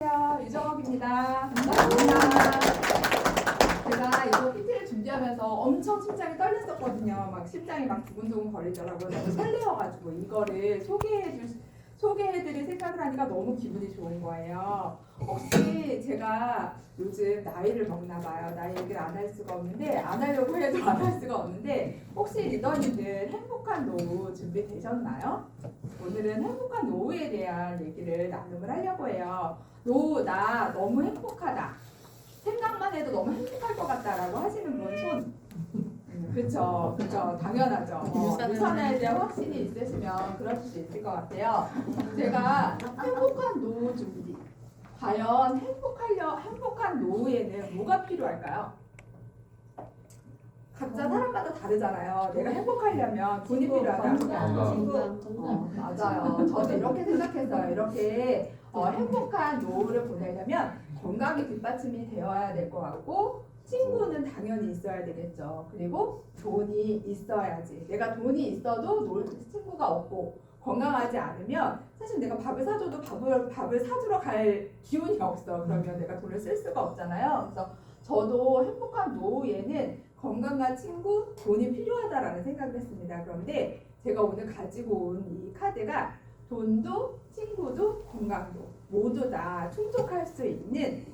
안녕하세요. 유정업입니다. 반갑습니다. 제가 이거 PT를 준비하면서 엄청 심장이 떨렸었거든요. 막 심장이 막 두근두근 거리더라고요. 너무 설레어가지고 이거를 소개해드릴 생각을 하니까 너무 기분이 좋은 거예요. 혹시 제가 요즘 나이를 먹나 봐요. 나이 얘기를 안 할 수가 없는데, 안 하려고 해도 안 할 수가 없는데, 혹시 리더님들 행복한 노후 준비되셨나요? 오늘은 행복한 노후에 대한 얘기를 나눔을 하려고 해요. 노후 나 너무 행복하다. 생각만 해도 너무 행복할 것 같다라고 하시는 분 손. 그렇죠, 그렇죠, 당연하죠. 유산에 대한 확신이 있으시면 그러실 수 있을 것 같아요. 제가 행복한 노후 준비. 과연 행복한 노후에는 뭐가 필요할까요? 각자 사람마다 다르잖아요. 내가 행복하려면 돈이 필요하다. 맞아요. 저도 이렇게 생각했어요. 이렇게 행복한 노후를 보내려면 건강이 뒷받침이 되어야 될 것 같고, 친구는 당연히 있어야 되겠죠. 그리고 돈이 있어야지. 내가 돈이 있어도 놀 친구가 없고 건강하지 않으면 사실 내가 밥을 사줘도 밥을 사주러 갈 기운이 없어. 그러면 내가 돈을 쓸 수가 없잖아요. 그래서 저도 행복한 노후에는 건강한 친구, 돈이 필요하다라는 생각을 했습니다. 그런데 제가 오늘 가지고 온 이 카드가 돈도 친구도 건강도 모두 다 충족할 수 있는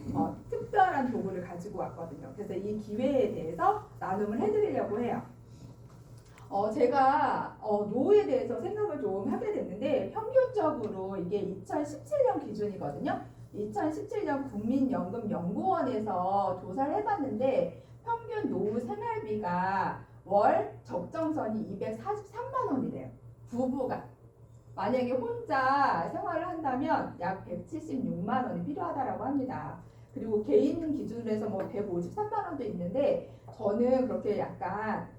특별한 도구를 가지고 왔거든요. 그래서 이 기회에 대해서 나눔을 해드리려고 해요. 제가 노후에 대해서 생각을 좀 하게 됐는데, 평균적으로 이게 2017년 기준이거든요. 2017년 국민연금연구원에서 조사를 해봤는데 평균 노후 생활비가 월 적정선이 243만 원이래요. 부부가. 만약에 혼자 생활을 한다면 약 176만 원이 필요하다라고 합니다. 그리고 개인 기준으로 해서 뭐 153만 원도 있는데, 저는 그렇게 약간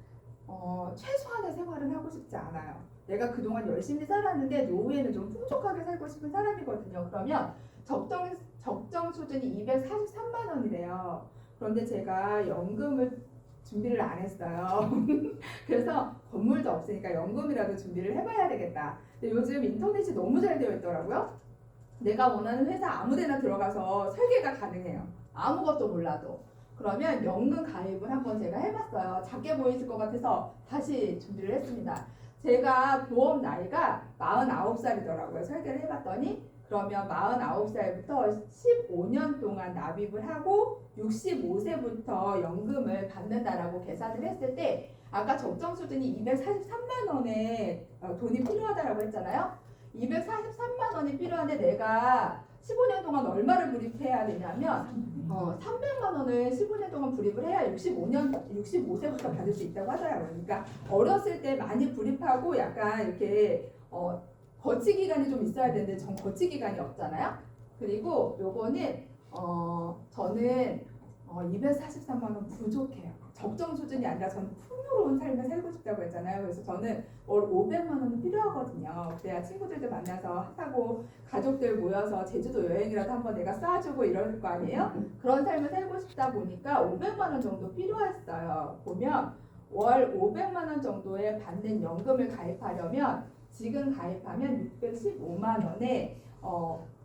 최소한의 생활을 하고 싶지 않아요. 내가 그동안 열심히 살았는데 노후에는 좀 풍족하게 살고 싶은 사람이거든요. 그러면 적정 수준이 243만 원이래요. 그런데 제가 연금을 준비를 안 했어요. 그래서 건물도 없으니까 연금이라도 준비를 해봐야 되겠다. 근데 요즘 인터넷이 너무 잘 되어 있더라고요. 내가 원하는 회사 아무데나 들어가서 설계가 가능해요. 아무것도 몰라도. 그러면 연금 가입을 한번 제가 해봤어요. 작게 보이실 것 같아서 다시 준비를 했습니다. 제가 보험 나이가 49살이더라고요. 설계를 해봤더니. 그러면 49살부터 15년 동안 납입을 하고 65세부터 연금을 받는다라고 계산을 했을 때, 아까 적정 수준이 243만 원의 돈이 필요하다라고 했잖아요. 243만 원이 필요한데 내가 15년 동안 얼마를 불입해야 되냐면 300만 원을 15년 동안 불입을 해야 65세부터 받을 수 있다고 하더라고요. 그러니까 어렸을 때 많이 불입하고 약간 이렇게 거치 기간이 좀 있어야 되는데 전 거치 기간이 없잖아요. 그리고 요거는 저는 243만 원 부족해요. 적정 수준이 아니라 저는 풍요로운 삶을 살고 싶다고 했잖아요. 그래서 저는 월 500만 원은 필요하거든요. 그래야 친구들도 만나서 하고 가족들 모여서 제주도 여행이라도 한번 내가 쏴주고 이럴 거 아니에요? 그런 삶을 살고 싶다 보니까 500만 원 정도 필요했어요. 보면 월 500만 원 정도에 받는 연금을 가입하려면 지금 가입하면 615만 원에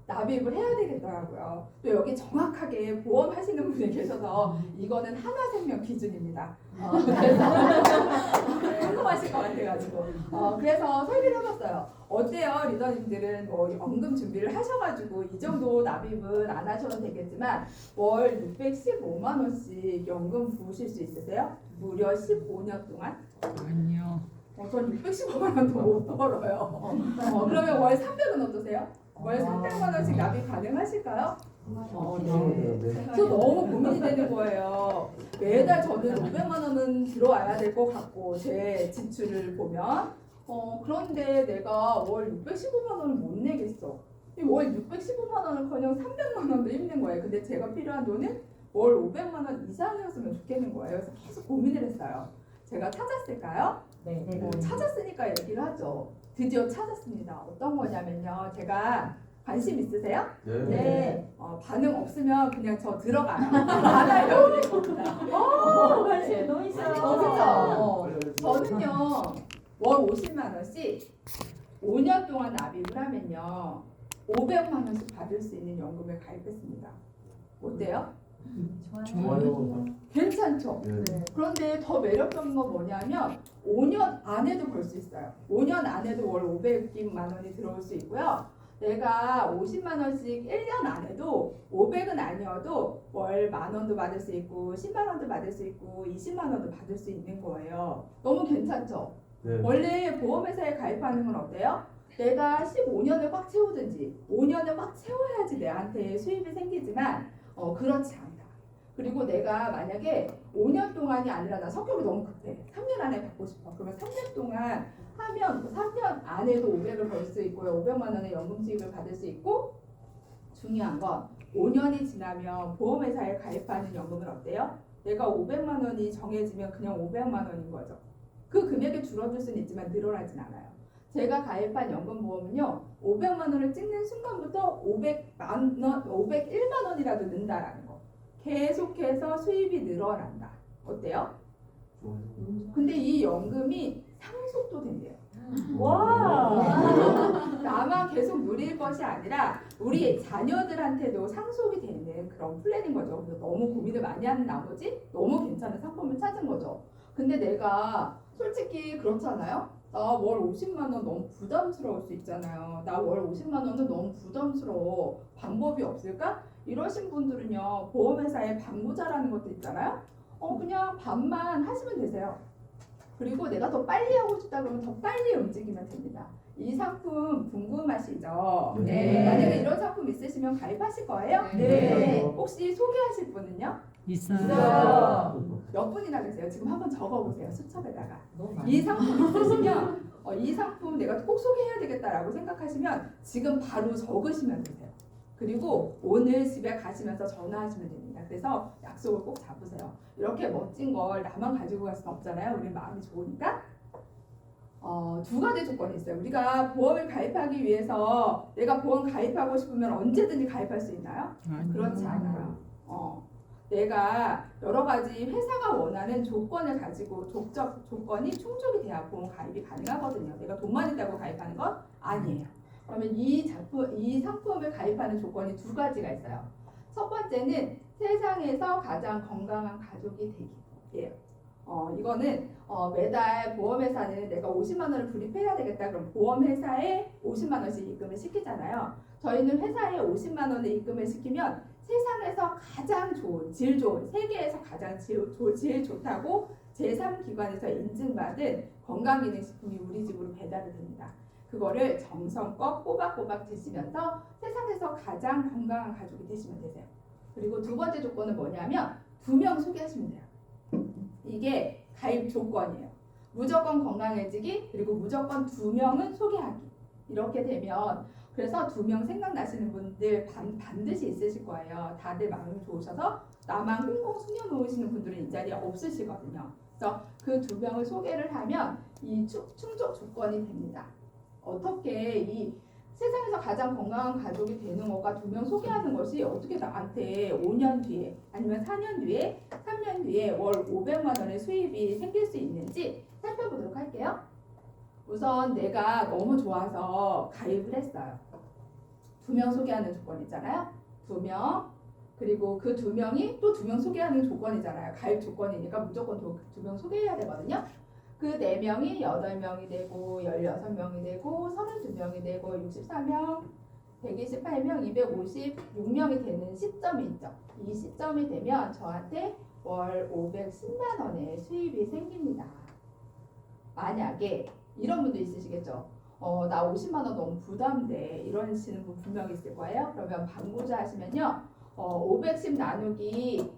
납입을 해야 되겠더라고요. 또 여기 정확하게 보험 하시는 분이 계셔서 이거는 하나생명 기준입니다. 그래서 궁금하실 것 같아가지고 그래서 설계를 해봤어요. 어때요? 리더님들은 뭐 연금 준비를 하셔가지고 이 정도 납입은 안 하셔도 되겠지만 월 615만 원씩 연금 부으실 수 있으세요? 무려 15년 동안? 아니요. 전 615만 원도 못 벌어요. 그러면 월 300은 어떠세요? 월 300만 원씩 납입 가능하실까요? 네. 저 너무 고민이 되는 거예요. 매달 저는 500만 원은 들어와야 될 것 같고 제 지출을 보면 그런데 내가 월 615만 원을 못 내겠어. 월 615만 원은커녕 300만 원도 힘든 거예요. 근데 제가 필요한 돈은 월 500만 원 이상이었으면 좋겠는 거예요. 그래서 계속 고민을 했어요. 제가 찾았을까요? 네. 찾았으니까 얘기를 하죠. 드디어 찾았습니다. 어떤 거냐면요. 제가 관심 있으세요? 네. 반응 없으면 그냥 저 들어가요. 안 하려고 했습니다. 관심 너무 그렇죠. 저는요. 월 50만 원씩 5년 동안 납입을 하면요. 500만 원씩 받을 수 있는 연금에 가입했습니다. 어때요? 좋아요. 괜찮죠? 네. 네. 그런데 더 매력적인 건 뭐냐면 5년 안에도 벌 수 있어요. 5년 안에도 월 500만 원이 들어올 수 있고요. 내가 50만 원씩 1년 안에도 500은 아니어도 월 10,000원도 받을 수 있고 10만 원도 받을 수 있고 20만 원도 받을 수 있는 거예요. 너무 괜찮죠? 네. 원래 보험회사에 가입하는 건 어때요? 내가 15년을 꽉 채우든지 5년을 꽉 채워야지 내한테 수입이 생기지만 그렇지 않다. 그리고 내가 만약에 5년 동안이 아니라 나 성격이 너무 급해. 3년 안에 받고 싶어. 그러면 3년 동안 하면 그 3년 안에도 500을 벌 수 있고요. 500만 원의 연금 수입을 받을 수 있고 중요한 건 5년이 지나면 보험회사에 가입하는 연금은 어때요? 내가 500만 원이 정해지면 그냥 500만 원인 거죠. 그 금액이 줄어들 수는 있지만 늘어나진 않아요. 제가 가입한 연금보험은요. 500만 원을 찍는 순간부터 501만 원이라도 는다라는 거. 계속해서 수입이 늘어난다. 어때요? 좋아요. 근데 이 연금이 상속도 된대요. 와. 나만 계속 누릴 것이 아니라 우리 자녀들한테도 상속이 되는 그런 플랜인 거죠. 그래서 너무 고민을 많이 하는 나머지 너무 괜찮은 상품을 찾은 거죠. 근데 내가 솔직히 그렇잖아요. 나 월 50만 원 너무 부담스러울 수 있잖아요. 나 월 50만 원은 너무 부담스러워. 방법이 없을까? 이러신 분들은요. 보험회사에 방부자라는 것도 있잖아요. 그냥 반만 하시면 되세요. 그리고 내가 더 빨리 하고 싶다 그러면 더 빨리 움직이면 됩니다. 이 상품 궁금하시죠? 네. 만약에 이런 상품 있으시면 가입하실 거예요? 네. 혹시 소개하실 분은요? 있어요. 몇 분이나 계세요? 지금 한번 적어보세요. 수첩에다가. 너무 이 상품 있으시면 이 상품 내가 꼭 소개해야 되겠다라고 생각하시면 지금 바로 적으시면 되세요. 그리고 오늘 집에 가시면서 전화하시면 됩니다. 그래서 약속을 꼭 잡으세요. 이렇게 멋진 걸 나만 가지고 갈 수는 없잖아요. 우리 마음이 좋으니까. 두 가지 조건이 있어요. 우리가 보험을 가입하기 위해서 내가 보험 가입하고 싶으면 언제든지 가입할 수 있나요? 그렇지 않아요. 내가 여러 가지 회사가 원하는 조건을 가지고 조건이 충족이 돼야 보험 가입이 가능하거든요. 내가 돈만 있다고 가입하는 건 아니에요. 그러면 이 상품을 가입하는 조건이 두 가지가 있어요. 첫 번째는 세상에서 가장 건강한 가족이 되기예요. 이거는 매달 보험회사는 내가 50만 원을 불입해야 되겠다. 그럼 보험회사에 50만 원씩 입금을 시키잖아요. 저희는 회사에 50만 원을 입금을 시키면 세상에서 가장 좋은, 질 좋은, 세계에서 가장 질 좋다고 제3기관에서 인증받은 건강기능식품이 우리 집으로 배달이 됩니다. 그거를 정성껏 꼬박꼬박 드시면서 세상에서 가장 건강한 가족이 되시면 되세요. 그리고 두 번째 조건은 뭐냐면 2명 소개하시면 돼요. 이게 가입 조건이에요. 무조건 건강해지기 그리고 무조건 2명은 소개하기. 이렇게 되면 그래서 2명 생각나시는 분들 반드시 있으실 거예요. 다들 마음이 좋으셔서 나만 꽁꽁 숨겨놓으시는 분들은 이 자리에 없으시거든요. 그래서 그 2명을 소개를 하면 이 충족 조건이 됩니다. 어떻게 이 세상에서 가장 건강한 가족이 되는 것과 2명 소개하는 것이 어떻게 나한테 5년 뒤에 아니면 4년 뒤에 3년 뒤에 월 500만 원의 수입이 생길 수 있는지 살펴보도록 할게요. 우선 내가 너무 좋아서 가입을 했어요. 2명 소개하는 조건 있잖아요. 2명 그리고 그 2명이 또 2명 소개하는 조건이잖아요. 가입 조건이니까 무조건 2명 소개해야 되거든요. 그 4명이 8명이 되고 16명이 되고 32명이 되고 64명 128명 256명이 되는 시점이 있죠. 이 시점이 되면 저한테 월 510만 원의 수입이 생깁니다. 만약에 이런 분도 있으시겠죠. 나 50만 원 너무 부담돼 이러시는 분 분명히 있을 거예요. 그러면 방부자 하시면요. 510 나누기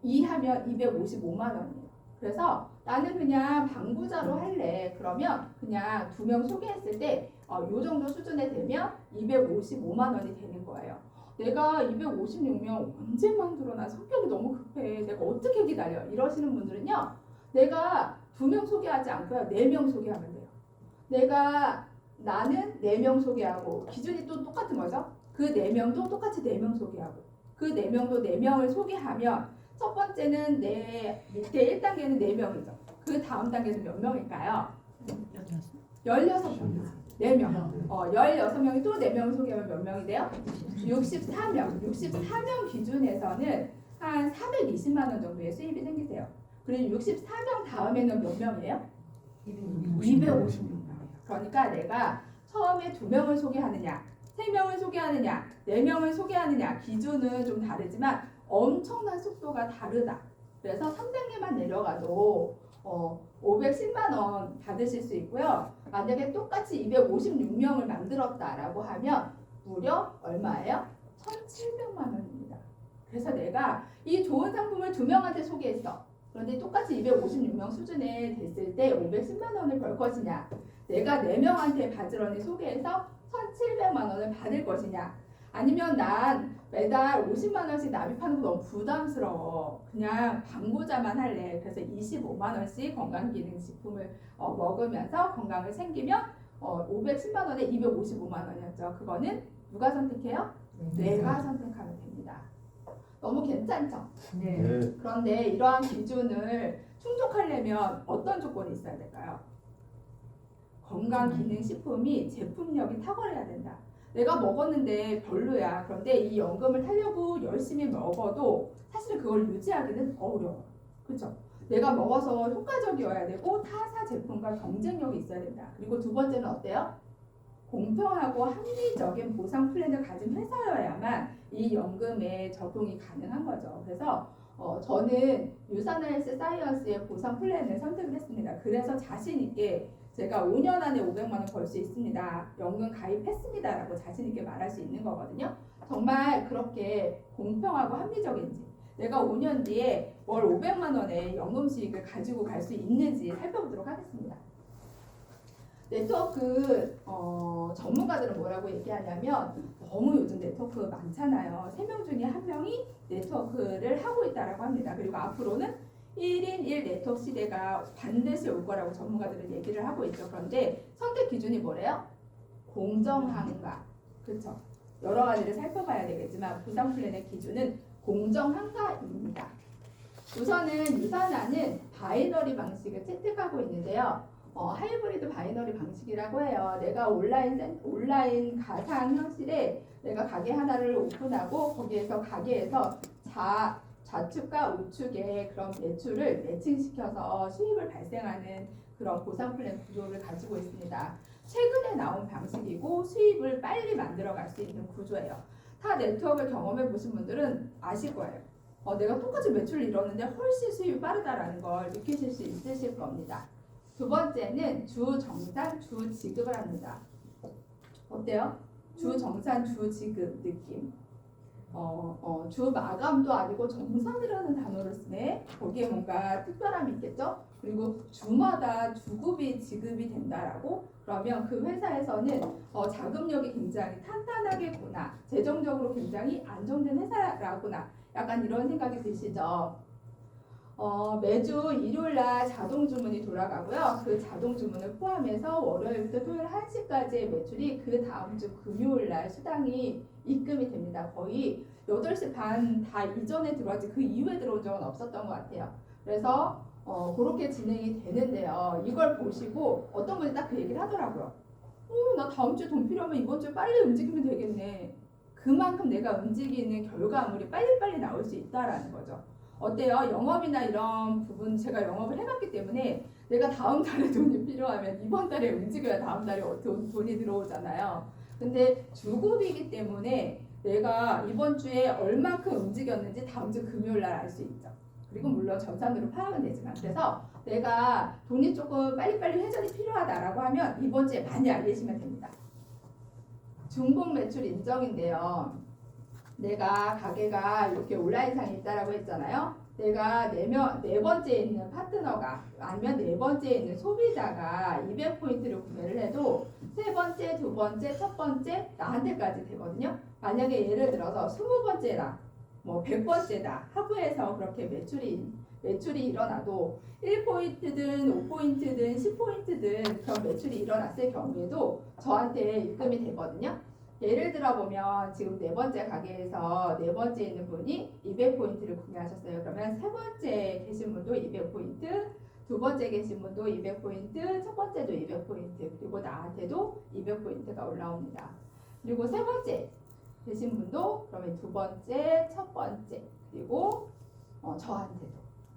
2 하면 255만 원이에요. 그래서 나는 그냥 방부자로 할래. 그러면 그냥 2명 소개했을 때 요 정도 수준에 되면 255만 원이 되는 거예요. 내가 256명 언제 만들어? 나 성격이 너무 급해. 내가 어떻게 기다려? 이러시는 분들은요. 내가 2명 소개하지 않고요. 4명 소개하면 돼요. 나는 4명 소개하고 기준이 또 똑같은 거죠. 그 4명도 똑같이 4명 소개하고 그 4명도 4명을 소개하면 첫 번째는 내 밑에 1단계는 4명이죠. 그 다음 단계는 몇 명일까요? 16명이지. 4명. 16명이 또 4명 소개하면 몇 명이 돼요? 64명. 64명 기준에서는 한 420만 원 정도의 수입이 생기세요. 그리고 64명 다음에는 몇 명이에요? 256명이에요. 그러니까 내가 처음에 2명을 소개하느냐, 3명을 소개하느냐, 4명을 소개하느냐 기준은 좀 다르지만 엄청난 속도가 다르다. 그래서 3단계만 내려가도 510만 원 받으실 수 있고요. 만약에 똑같이 256명을 만들었다라고 하면 무려 얼마예요? 1,700만 원입니다. 그래서 내가 이 좋은 상품을 2명한테 소개했어. 그런데 똑같이 256명 수준에 됐을 때 510만 원을 벌 것이냐, 내가 4명한테 바지런히 소개해서 1,700만 원을 받을 것이냐, 아니면 난 매달 50만 원씩 납입하는 거 너무 부담스러워. 그냥 광고자만 할래. 그래서 25만 원씩 건강기능식품을 먹으면서 건강을 챙기면 510만 원에 255만 원이었죠. 그거는 누가 선택해요? 내가 선택하면 됩니다. 너무 괜찮죠? 네. 그런데 이러한 기준을 충족하려면 어떤 조건이 있어야 될까요? 건강기능식품이 제품력이 탁월해야 된다. 내가 먹었는데 별로야. 그런데 이 연금을 타려고 열심히 먹어도 사실 그걸 유지하기는 어려워. 그렇죠? 내가 먹어서 효과적이어야 되고 타사 제품과 경쟁력이 있어야 된다. 그리고 두 번째는 어때요? 공평하고 합리적인 보상 플랜을 가진 회사여야만 이 연금에 적용이 가능한 거죠. 그래서 저는 유산헬스 사이언스의 보상 플랜을 선택을 했습니다. 그래서 자신 있게 제가 5년 안에 500만 원 벌 수 있습니다. 연금 가입했습니다. 라고 자신 있게 말할 수 있는 거거든요. 정말 그렇게 공평하고 합리적인지, 내가 5년 뒤에 월 500만 원의 연금 수익을 가지고 갈 수 있는지 살펴보도록 하겠습니다. 네트워크 전문가들은 뭐라고 얘기하냐면, 너무 요즘 네트워크 많잖아요. 3명 중에 1명이 네트워크를 하고 있다라고 합니다. 그리고 앞으로는 1인 1 네트워크 시대가 반드시 올 거라고 전문가들은 얘기를 하고 있죠. 그런데 선택 기준이 뭐래요? 공정한가. 그렇죠? 여러 가지를 살펴봐야 되겠지만 보상 플랜의 기준은 공정한가입니다. 우선은 유산화는 바이너리 방식을 채택하고 있는데요. 하이브리드 바이너리 방식이라고 해요. 내가 온라인 가상 현실에 내가 가게 하나를 오픈하고 거기에서 가게에서 좌측과 우측의 그런 매출을 매칭시켜서 수입을 발생하는 그런 보상 플랜 구조를 가지고 있습니다. 최근에 나온 방식이고 수입을 빨리 만들어갈 수 있는 구조예요. 타 네트워크를 경험해 보신 분들은 아실 거예요. 내가 똑같이 매출을 이뤘는데 훨씬 수입이 빠르다라는 걸 느끼실 수 있으실 겁니다. 두 번째는 주 정산, 주 지급을 합니다. 어때요? 주 정산, 주 지급 느낌. 주 마감도 아니고 정산이라는 단어를 쓰네. 거기에 뭔가 특별함이 있겠죠? 그리고 주마다 주급이 지급이 된다라고? 그러면 그 회사에서는 자금력이 굉장히 탄탄하겠구나. 재정적으로 굉장히 안정된 회사라구나. 약간 이런 생각이 드시죠? 매주 일요일날 자동 주문이 돌아가고요. 그 자동 주문을 포함해서 월요일부터 토요일 1시까지의 매출이 그 다음 주 금요일날 수당이 입금이 됩니다. 거의 8시 반 다 이전에 들어왔지 그 이후에 들어온 적은 없었던 것 같아요. 그래서 그렇게 진행이 되는데요. 이걸 보시고 어떤 분이 딱 그 얘기를 하더라고요. 나 다음 주에 돈 필요하면 이번 주에 빨리 움직이면 되겠네. 그만큼 내가 움직이는 결과물이 빨리빨리 나올 수 있다라는 거죠. 어때요? 영업이나 이런 부분 제가 영업을 해봤기 때문에 내가 다음 달에 돈이 필요하면 이번 달에 움직여야 다음 달에 돈이 들어오잖아요. 근데 주급이기 때문에 내가 이번 주에 얼만큼 움직였는지 다음 주 금요일 날 알 수 있죠. 그리고 물론 전산으로 파악은 되지만, 그래서 내가 돈이 조금 빨리빨리 회전이 필요하다라고 하면 이번 주에 많이 알리시면 됩니다. 중복 매출 인정인데요. 내가 가게가 이렇게 온라인상에 있다라고 했잖아요. 내가 네 번째에 있는 파트너가 아니면 네 번째에 있는 소비자가 200포인트를 구매를 해도 세 번째, 두 번째, 첫 번째 나한테까지 되거든요. 만약에 예를 들어서 20번째다, 뭐 100번째다 하부에서 그렇게 매출이 일어나도 1포인트든 5포인트든 10포인트든 그런 매출이 일어났을 경우에도 저한테 입금이 되거든요. 예를 들어 보면 지금 네 번째 가게에서 네 번째 있는 분이 200포인트를 구매하셨어요. 그러면 세 번째 계신 분도 200포인트, 두 번째 계신 분도 200포인트, 첫 번째도 200포인트, 그리고 나한테도 200포인트가 올라옵니다. 그리고 세 번째 계신 분도 그러면 두 번째, 첫 번째, 그리고 저한테도,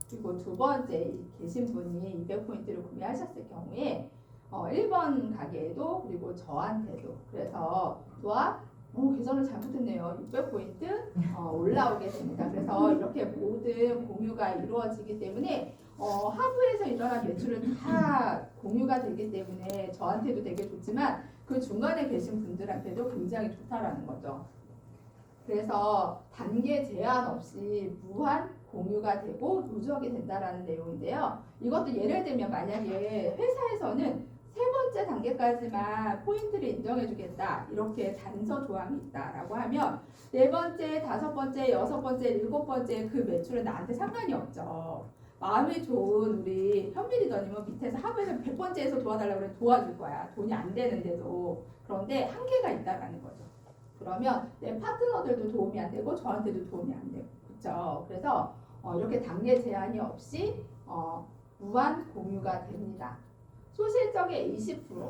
그리고 두 번째 계신 분이 200포인트를 구매하셨을 경우에 1번 가게에도, 그리고 저한테도, 그래서 또한 계산을 잘못했네요. 600포인트 올라오게 됩니다. 그래서 이렇게 모든 공유가 이루어지기 때문에 하부에서 일어난 매출은 다 공유가 되기 때문에 저한테도 되게 좋지만 그 중간에 계신 분들한테도 굉장히 좋다라는 거죠. 그래서 단계 제한 없이 무한 공유가 되고 누적이 된다라는 내용인데요. 이것도 예를 들면 만약에 회사에서는 세 번째 단계까지만 포인트를 인정해주겠다 이렇게 단서 조항이 있다라고 하면 네 번째, 다섯 번째, 여섯 번째, 일곱 번째 그 매출은 나한테 상관이 없죠. 마음이 좋은 우리 현미 리더님은 밑에서 하부에서 100번째에서 도와달라고 그래 도와줄 거야. 돈이 안 되는데도. 그런데 한계가 있다라는 거죠. 그러면 내 파트너들도 도움이 안 되고 저한테도 도움이 안 되고, 그렇죠? 그래서 이렇게 단계 제한이 없이 무한 공유가 됩니다. 소실적의 20%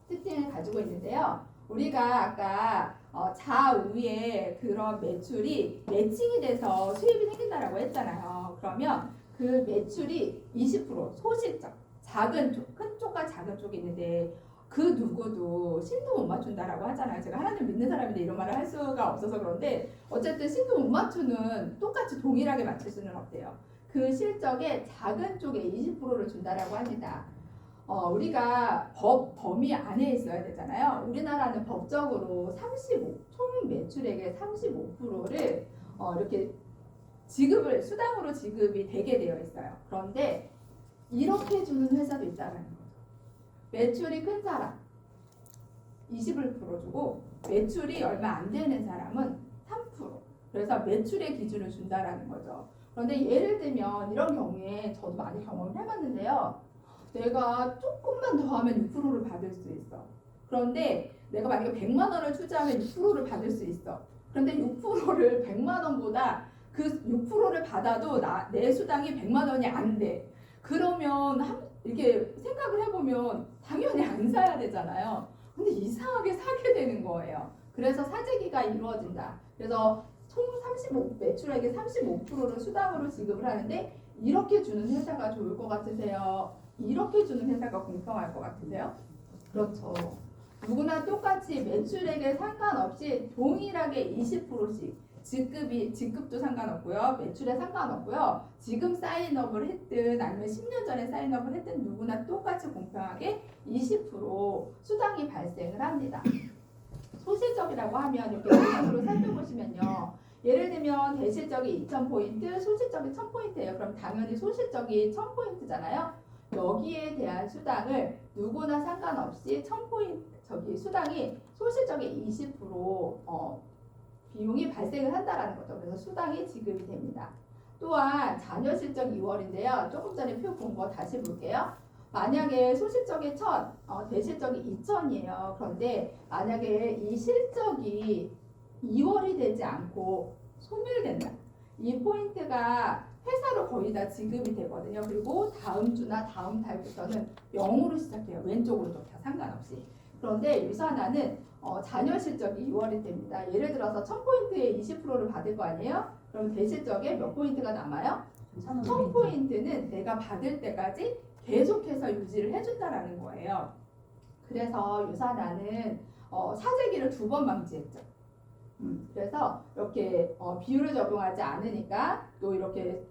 특징을 가지고 있는데요. 우리가 아까 좌우에 그런 매출이 매칭이 돼서 수입이 생긴다라고 했잖아요. 그러면 그 매출이 20% 소실적, 작은 쪽, 큰 쪽과 작은 쪽이 있는데 그 누구도 신도 못 맞춘다라고 하잖아요. 제가 하나님 믿는 사람인데 이런 말을 할 수가 없어서 그런데 어쨌든 신도 못 맞추는 똑같이 동일하게 맞출 수는 없대요. 그 실적의 작은 쪽에 20%를 준다라고 합니다. 우리가 범위 안에 있어야 되잖아요. 우리나라는 법적으로 35, 총 매출액의 35%를 이렇게 지급을 수당으로 지급이 되게 되어 있어요. 그런데 이렇게 주는 회사도 있다는 거죠. 매출이 큰 사람 20을 풀어주고 매출이 얼마 안 되는 사람은 3%. 그래서 매출의 기준을 준다라는 거죠. 그런데 예를 들면 이런 경우에 저도 많이 경험을 해봤는데요. 내가 조금만 더 하면 6%를 받을 수 있어. 그런데 내가 만약에 100만 원을 투자하면 6%를 받을 수 있어. 그런데 6%를 100만 원보다 그 6%를 받아도 내 수당이 100만 원이 안 돼. 그러면 이렇게 생각을 해보면 당연히 안 사야 되잖아요. 근데 이상하게 사게 되는 거예요. 그래서 사재기가 이루어진다. 그래서 총 35, 매출액의 35%를 수당으로 지급을 하는데 이렇게 주는 회사가 좋을 것 같으세요? 이렇게 주는 회사가 공평할 것 같으세요? 그렇죠. 누구나 똑같이 매출액에 상관없이 동일하게 20%씩 지급도 상관없고요. 매출에 상관없고요. 지금 사인업을 했든 아니면 10년 전에 사인업을 했든 누구나 똑같이 공평하게 20% 수당이 발생을 합니다. 소실적이라고 하면 이렇게 영상으로 살펴보시면요. 예를 들면 대실적이 2,000포인트, 소실적이 1,000포인트예요. 그럼 당연히 소실적이 1,000포인트잖아요. 여기에 대한 수당을 누구나 상관없이 1,000포인트 수당이 소실적의 20% 비용이 발생을 한다라는 거죠. 그래서 수당이 지급이 됩니다. 또한 잔여 실적 2월인데요. 조금 전에 표 본 거 다시 볼게요. 만약에 소실적이 1,000, 대실적이 2,000이에요. 그런데 만약에 이 실적이 2월이 되지 않고 소멸된다. 이 포인트가 회사로 거의 다 지급이 되거든요. 그리고 다음 주나 다음 달부터는 0으로 시작해요. 왼쪽으로도 다 상관없이. 그런데 유산화는 잔여 실적이 2월이 됩니다. 예를 들어서 1,000포인트에 20%를 받을 거 아니에요? 그럼 대실적에 몇 포인트가 남아요? 1,000포인트는 내가 받을 때까지 계속해서 유지를 해준다라는 거예요. 그래서 유산화는 사재기를 2번 방지했죠. 그래서 이렇게 비율을 적용하지 않으니까 또 이렇게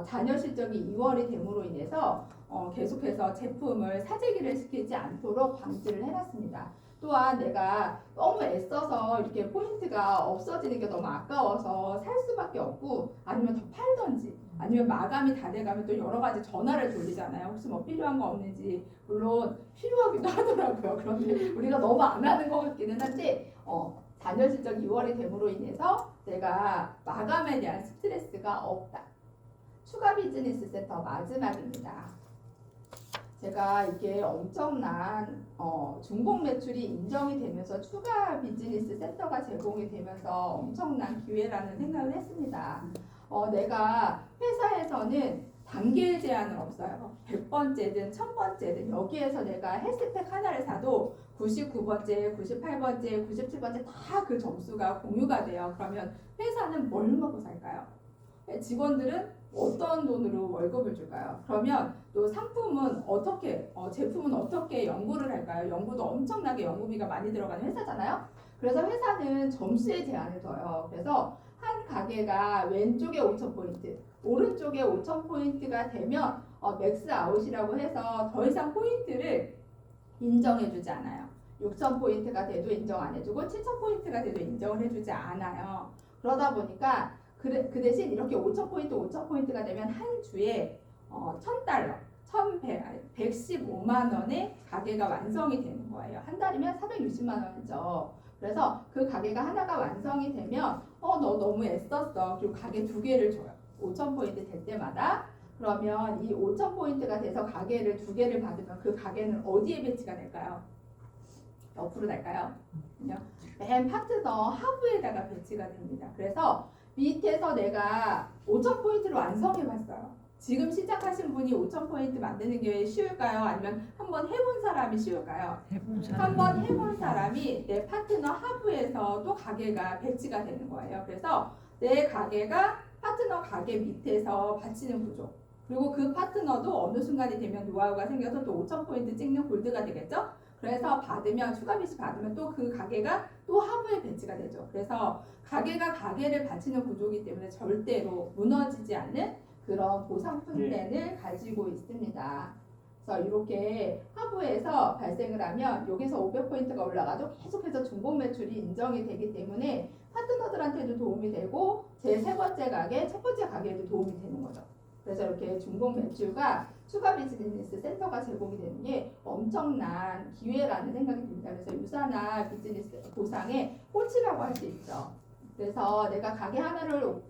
잔여 실적이 2월이 됨으로 인해서 계속해서 제품을 사재기를 시키지 않도록 방지를 해놨습니다. 또한 내가 너무 애써서 이렇게 포인트가 없어지는 게 너무 아까워서 살 수밖에 없고 아니면 더 팔던지 아니면 마감이 다 돼가면 또 여러 가지 전화를 돌리잖아요. 혹시 뭐 필요한 거 없는지. 물론 필요하기도 하더라고요. 그런데 우리가 너무 안 하는 것 같기는 한데 잔여 실적 2월이 됨으로 인해서 내가 마감에 대한 스트레스가 없다. 추가 비즈니스 센터 마지막입니다. 제가 이게 엄청난 중복 매출이 인정이 되면서 추가 비즈니스 센터가 제공이 되면서 엄청난 기회라는 생각을 했습니다. 내가 회사에서는 단계에 제한은 없어요. 100번째든 1000번째든 여기에서 내가 헬스팩 하나를 사도 99번째, 98번째, 97번째 다 그 점수가 공유가 돼요. 그러면 회사는 뭘 먹고 살까요? 직원들은 어떤 돈으로 월급을 줄까요? 그러면 또 상품은 어떻게, 제품은 어떻게 연구를 할까요? 연구도 엄청나게 연구비가 많이 들어가는 회사잖아요. 그래서 회사는 점수에 제한을 둬요. 그래서 한 가게가 왼쪽에 5,000포인트, 오른쪽에 5,000포인트가 되면 맥스 아웃이라고 해서 더 이상 포인트를 인정해주지 않아요. 6,000포인트가 돼도 인정 안 해주고 7,000포인트가 돼도 인정을 해주지 않아요. 그러다 보니까 그 대신 이렇게 5,000포인트, 5,000포인트가 되면 한 주에 $1,000, 115만 원의 가게가 완성이 되는 거예요. 한 달이면 460만 원이죠. 그래서 그 가게가 하나가 완성이 되면 너 너무 애썼어. 그리고 가게 2개를 줘요. 5,000포인트 될 때마다. 그러면 이 5,000포인트가 돼서 가게를 2개를 받으면 그 가게는 어디에 배치가 될까요? 옆으로 될까요? 맨 파트너 하부에다가 배치가 됩니다. 그래서 밑에서 내가 5,000포인트를 완성해봤어요. 지금 시작하신 분이 5,000포인트 만드는 게 쉬울까요? 아니면 한번 해본 사람이 쉬울까요? 한번 해본 사람이 내 파트너 하부에서 또 가게가 배치가 되는 거예요. 그래서 내 가게가 파트너 가게 밑에서 받치는 구조. 그리고 그 파트너도 어느 순간이 되면 노하우가 생겨서 또 5,000포인트 찍는 골드가 되겠죠? 그래서 받으면 추가 비시 받으면 또 그 가게가 또 하부에 배치가 되죠. 그래서 가게가 가게를 받치는 구조이기 때문에 절대로 무너지지 않는 그런 보상 플랜을 가지고 있습니다. 그래서 이렇게 하부에서 발생을 하면 여기서 500포인트가 올라가도 계속해서 중복 매출이 인정이 되기 때문에 파트너들한테도 도움이 되고 제 세 번째 가게, 첫 번째 가게에도 도움이 되는 거죠. 그래서 이렇게 중복 매출과 추가 비즈니스 센터가 제공이 되는 게 엄청난 기회라는 생각이 듭니다. 그래서 유사나 비즈니스 보상의 꽃이라고 할 수 있죠. 그래서 내가 가게 하나를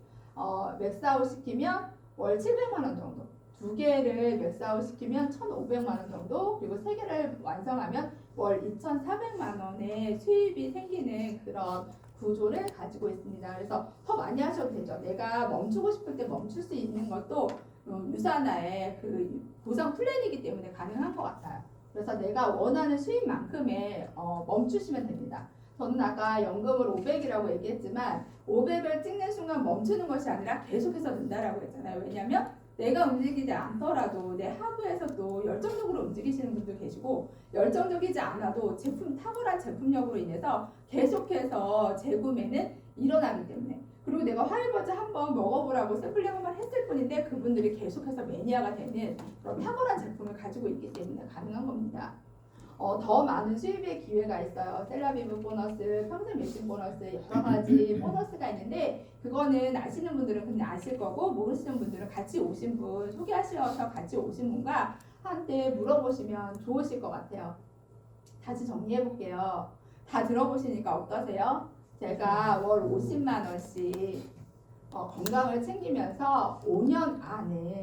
맥스아웃 시키면 월 700만 원 정도, 2개를 맥스아웃 시키면 1,500만 원 정도, 그리고 3개를 완성하면 월 2,400만 원의 수입이 생기는 그런 구조를 가지고 있습니다. 그래서 더 많이 하셔도 되죠. 내가 멈추고 싶을 때 멈출 수 있는 것도 유사나의 그 보상 플랜이기 때문에 가능한 것 같아요. 그래서 내가 원하는 수입만큼의 멈추시면 됩니다. 저는 아까 연금을 500이라고 얘기했지만 500을 찍는 순간 멈추는 것이 아니라 계속해서 는다라고 했잖아요. 왜냐하면 내가 움직이지 않더라도 내 하부에서도 열정적으로 움직이시는 분도 계시고 열정적이지 않아도 탁월한 제품력으로 인해서 계속해서 재구매는 일어나기 때문에 그리고 내가 화일버즈 한번 먹어보라고 샘플링 한번 했을 뿐인데 그분들이 계속해서 매니아가 되는 그런 탁월한 제품을 가지고 있기 때문에 가능한 겁니다. 더 많은 수입의 기회가 있어요. 셀라비브 보너스, 평생 매칭 보너스 여러 가지 보너스가 있는데 그거는 아시는 분들은 근데 아실 거고 모르시는 분들은 같이 오신 분 소개하셔서 같이 오신 분과 한테 물어보시면 좋으실 것 같아요. 다시 정리해 볼게요. 다 들어보시니까 어떠세요? 제가 월 50만 원씩 건강을 챙기면서 5년 안에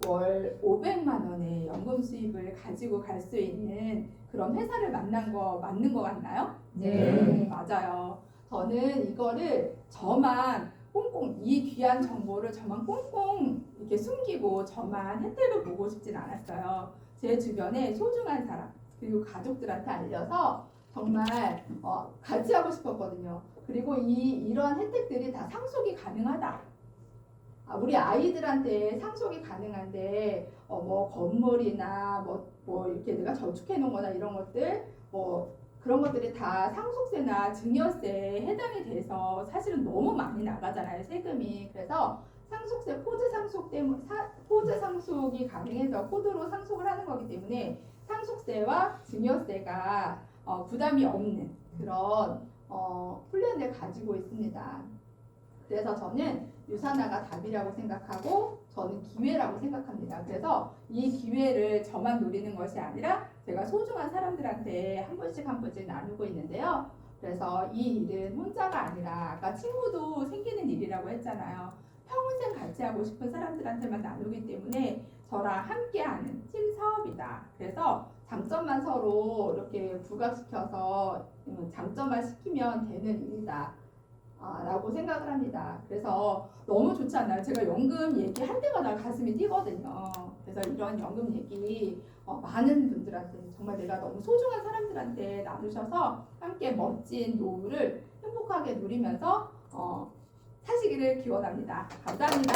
월 500만 원의 연금 수입을 가지고 갈 수 있는 그런 회사를 만난 거 맞는 거 같나요? 네. 맞아요. 저는 이거를 저만 꽁꽁 이 귀한 정보를 저만 꽁꽁 이렇게 숨기고 저만 혜택을 보고 싶진 않았어요. 제 주변에 소중한 사람 그리고 가족들한테 알려서 정말 같이 하고 싶었거든요. 그리고 이런 혜택들이 다 상속이 가능하다. 우리 아이들한테 상속이 가능한데 뭐 건물이나 뭐 이렇게 내가 저축해 놓은 거나 이런 것들 뭐 그런 것들이 다 상속세나 증여세에 해당이 돼서 사실은 너무 많이 나가잖아요, 세금이. 그래서 상속세 포즈 상속 때문에 포즈 상속이 가능해서 코드로 상속을 하는 거기 때문에 상속세와 증여세가 부담이 없는 그런 플랜을 가지고 있습니다. 그래서 저는 유산화가 답이라고 생각하고 저는 기회라고 생각합니다. 그래서 이 기회를 저만 노리는 것이 아니라 제가 소중한 사람들한테 한 번씩 한 번씩 나누고 있는데요. 그래서 이 일은 혼자가 아니라 아까 친구도 생기는 일이라고 했잖아요. 평생 같이 하고 싶은 사람들한테만 나누기 때문에 저랑 함께하는 팀 사업이다. 그래서 장점만 서로 이렇게 부각시켜서 장점만 시키면 되는 일이다. 라고 생각을 합니다. 그래서 너무 좋지 않나요? 제가 연금 얘기할 때마다 가슴이 뛰거든요. 그래서 이런 연금 얘기 많은 분들한테 정말 내가 너무 소중한 사람들한테 나누셔서 함께 멋진 노후를 행복하게 누리면서 사시기를 기원합니다. 감사합니다.